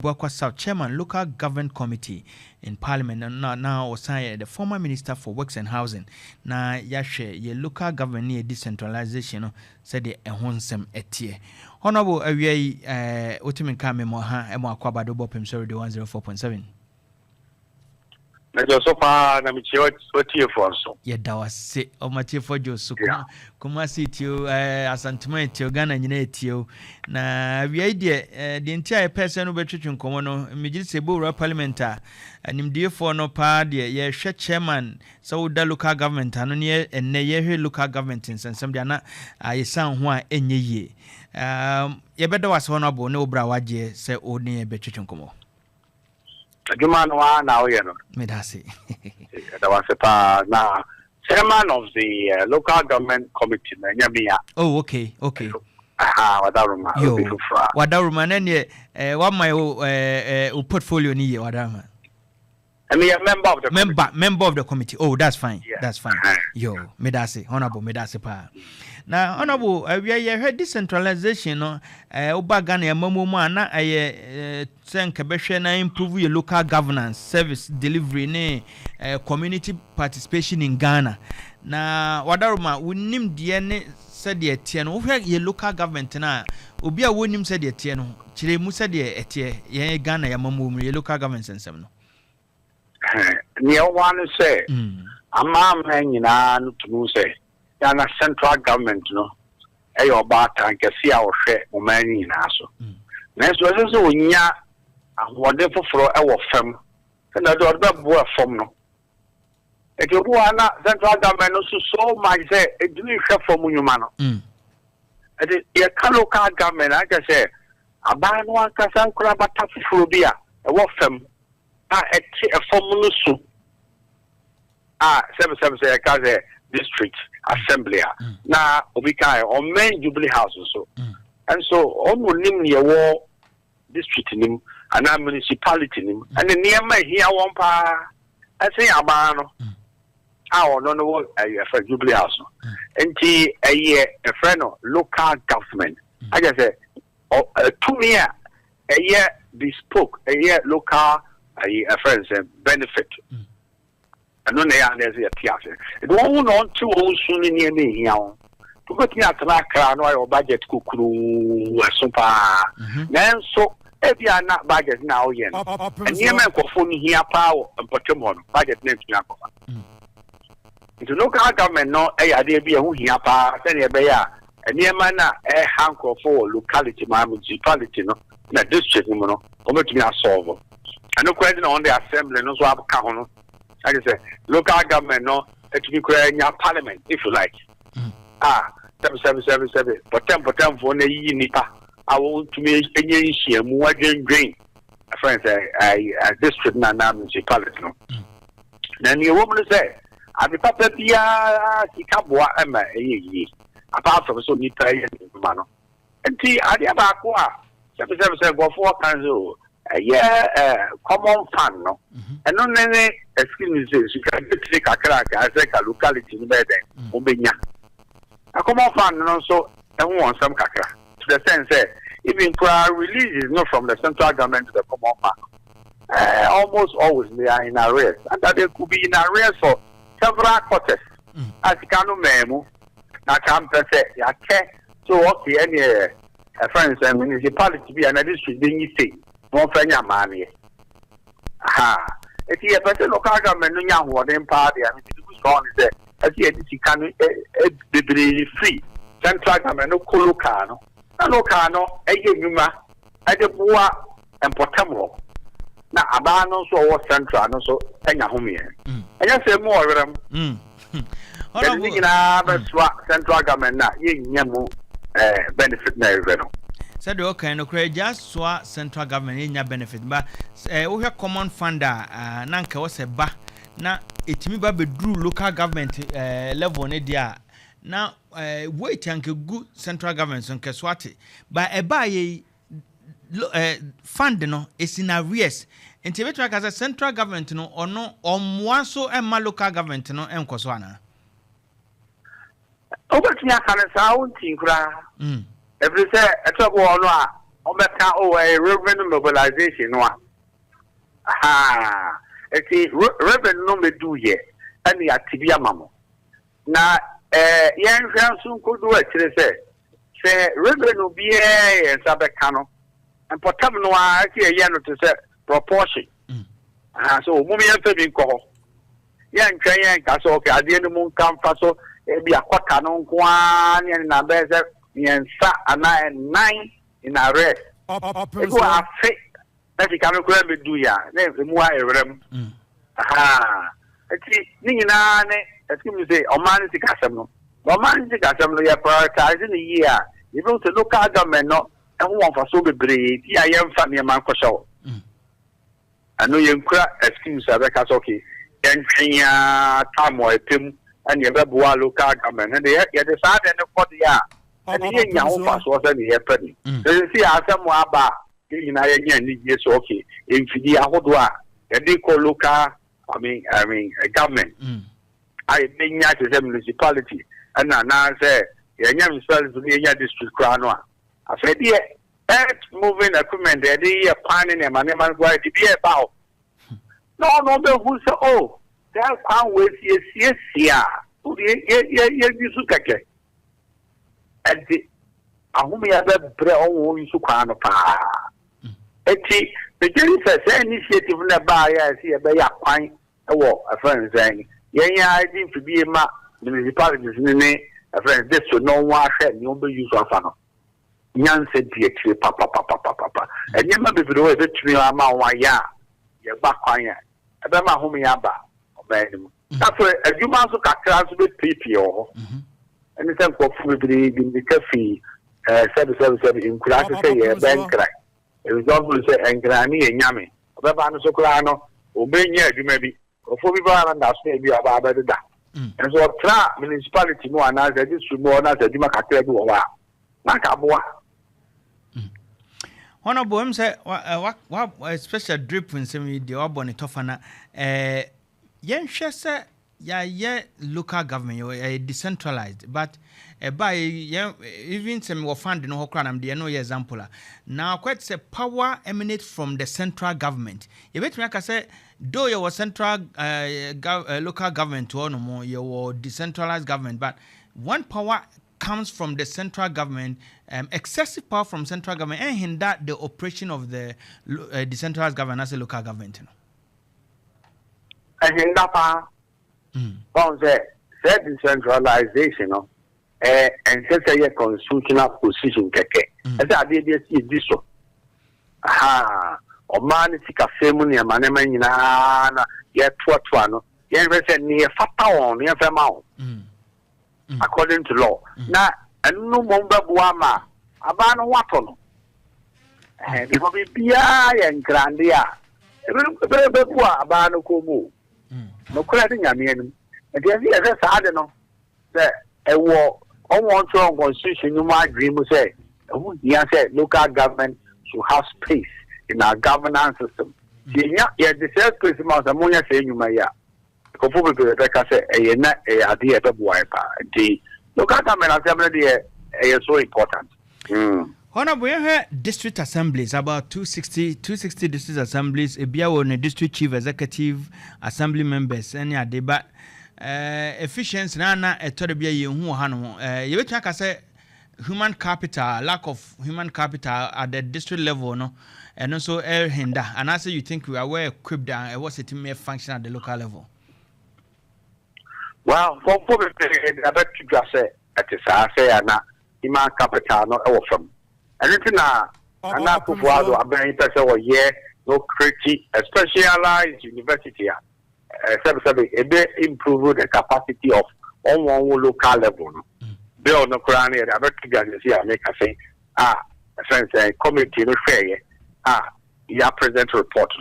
Bwakwa South Chairman, Local Government Committee in Parliament, and now the former Minister for Works and Housing. Na yashe ye local government near decentralization said the ehonsem etie. Honorable Akyea Otimin Kame Moha Emo Akwaba do Opemsuo the 104.7. Na so far na michi otie for so. Ye da wase o matie for Josu kuma sitio asantuma etio Ghana nyina etio na Akyea de entire person no betwetwe nkomo no mejiri sebo parliament a animdie for no pa de ye hwe chairman so da local government ano ne enne ye hwe local government nsensem de na ayesan ho a enye yie ye beda wase honorable ne obra waje se o ne betwetwe nkomo. Jumano wa na oyeno. Medasi. That was na chairman of the local government committee na nyamia. Oh, okay. Wadaruma. Wadaruma nene what my portfolio ni wadaruma. I mean a member of the member of the committee. Oh, that's fine. Yeah. That's fine. Yo, medasi, honorable medasi pa. Now, honorable, we heard decentralization, Oba Ghana Mamu na Senkabeshe na improve your local governance, service delivery, ne community participation in Ghana. Na wadaruma, we nim diene said the etieno, where your local government na, Ubia wonim said the etieno, Chile Musa de etie, ye Ghana Yamamu, your local government and some. Near one say, a man hanging to say. Yana central government no eyo bata nke si a wo hwe o mani na so na so so onya ahode foforo e wo fam na do be bo fam no e ke bo ana central government no so much say e dini hwe fam nyuma no e de ye local government aka say aba no aka san kura bata foforo bia e wo fam a e ti e fam no so say ka say district assembly na obikai on main Jubilee House so and so on nim ye wo district nim and municipality nim and near my here one pa I say abano no for Jubilee House enti a year a friend of local government I just say 2 year a year bespoke a year local a friends benefit. No, they are there. It won't on 2 soon near me here. To go to Atta or budget cuckoo, super. Then so, if you are not budget now, yen. And you may go phone here power and Potemon, budget next year. Into local government, no, idea be a who here power, then a bear, and near manna, a hanker for locality, my municipality, no, that district, no, or to me a solver. And no question on the assembly, no swap count. I say local government no it be creating a parliament if you like. 777 potem for na yi nipa I want to me enye nhia mu adwendwen friends a district na municipality no. Na ni wo mo say abi papa bia sikaboa ema eyi apart from so nipa ye ma no. Enti ade ba ko a 777 go for council common fund no and no nene excuse me you can take a crack as a locality in bed obenya a common fund no so and want some kakra to the sense even prior release is not from the central government to the common fund almost always they are in arrears and that they could be in arrears for several quarters as kanu memo na campus ya so okay any friends and municipality be another district being say no fanya mani if you person local government no nya ho den party I mean the strong is there as you can be free central government no local no na local no eye nyuma ade boa empotamo na aba no so wo central no so anya ho me anya say mo owerem honorable na ba central government na ye nyamu benefit na eveno. Said okay, no credit just so central government in your benefit, but we have common funder, Nanka was a ba na it me ba drew local government level nedia. Now wait until good central government on Keswati, but a buy fund no is in arrears. And Tibet as a central government no or no or one so and my local government no and Koswana. Over to Yakana sound, Tinkra. Every say a trouble or Omeka revenue mobilization no. Revenue me do ye and the activia mamo. Na yan soon could do it say revenue be and sabecano and potamino actually to say proportion. So mummy have been called. Yan train castle okay at the end of the moon come faso be a quatano one and a better and sa and 9 in a rest. It was a fake that you cannot grab it do ya. The more I rem. Nina, excuse me, say, Omanity Casamo. Omanity Casamo, you are prioritizing the year. You go to local government, no, and one for so brave. Yeah, I am funny, man, for sure. I know you crack excuse, okay. And time or Tim and your local government, and they decided to put the year. And the young was any happening. So you see, I some more bar. In I again, yes, okay. In the Ahodwa, and they call local, I mean, government. I think that is a municipality. And now say, young fellows to the district crown. I said, yeah, earth moving equipment, they are planning a man, going to be about. No, who say, oh, that can't wait, yes, yeah. Who the and the Ahumi other brown Sukano pa. The Jews says initiative nearby, I see a bay pine, a war, a friend saying, I think to be a municipalities in the name, a friend, this should no one said, you'll be used of Yan said, papa, and you may be below the tree amount one ya, your back pine, a bema homiaba, that's why a few months of class with PPO. And it's a food in the cafe, 777 in Kuraka say a bank crack. It was always and granny and yummy. Babano Socolano, Obey, you may be, or for people and that's maybe about that. And so, municipality more and as I just more as a Dimaka do a while. Nakaboa. Honorable him say, what special drip in some the Obon Tofana, Yen Shessa. Yeah, local government, decentralized, but by even some were funding no cranam, the no example. Now, quite say power emanates from the central government. You bet me, I say, though you were central local government to no more, you were decentralized government, but one power comes from the central government, excessive power from central government, and hinder the operation of the decentralized government as a local government. And hinder power. Said decentralization and set a constitutional position. As I did this one. Or man, it's a family, a man, yet what one, yet near Fatao, near Vermont, according to law. Now, and no Momba Buama, a ban Watono. And it will be Pia and Grandia. Very poor, a ban of Kumu. No credit, I mean, and the I don't know that a war on one strong constitution, you might dream to say, the answer local government should have space in our governance system. Yeah, the self principle ammonia saying you may, Rebecca said, a idea of wiper. The local government assembly is so important. Honorable, we have district assemblies, about 260 district assemblies, a beer on a district chief executive assembly members, any a debate. Efficiency, Nana, a Torabia, you can say human capital, lack of human capital at the district level, no, and also air hinder. And also, you think we are well equipped and what's it may function at the local level? Well, for I bet you just say, at the say, human capital, not awesome. And it's not a very person or year, no critique, a specialized university. Improve the capacity of on one local level. Bill no crown here, I bet you make a say, friends, committee no fair, yeah, present report.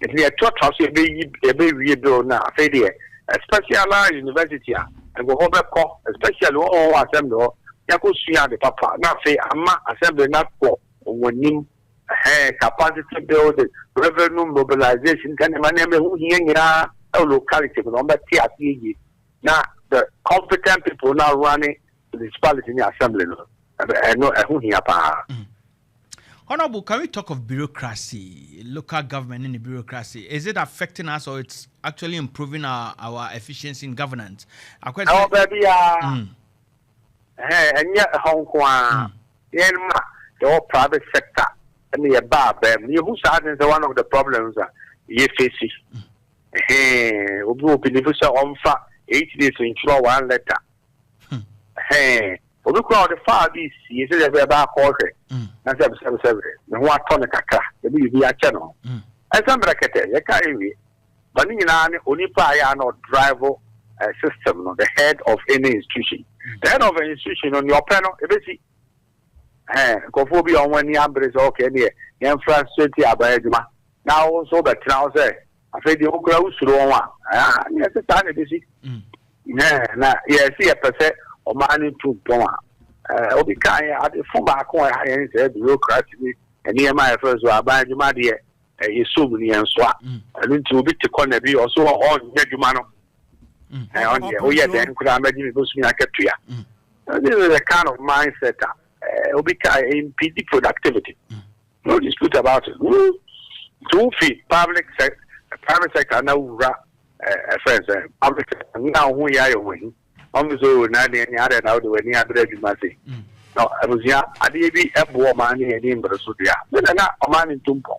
If you are taught how to be a baby bill now, say there, a specialized university, and go over call, especially all assembly. The papa, not say, I'm assembly not for when you capacity building, revenue mobilization, can my name who here a locality, but now the competent people now running the municipality in the assembly. I know who here. Honorable, can we talk of bureaucracy, local government in the bureaucracy? Is it affecting us or it's actually improving our efficiency in governance? Oh, baby, and yet Hong Kong, the private sector, and the above, you who started one of the problems you face. Hey, we believe so on 8 days to ensure one letter. Hey, we look out the far this year, about quarter. And 777. And what ton of caca, the be a channel. And some bracket, you carry. But in an Unipa not driver system, the head of any institution. The head of an institution on your panel, if it's go for beyond when the umbrella is okay, the infrastructure abajuma. Now also that now say, I say the Okra Usuo one. Yes, it's done busy. Yes, see a percent or money to Poma. Obikai at the former coin, I said, bureaucracy, and near my first were abajuma, dear, a Sumini and swap. I need to be to corner be also on Yajumano. Oh, yeah, then could I imagine it was me like a tree. This is a kind of mindset. Obikai impede productivity. No dispute about it. 2 feet, private sector, no friends, public sector, now we are winning. So, not any other now do any other diplomacy. No, I was here, I did be a woman in Edinburgh, so yeah, but not a man in Tumpo.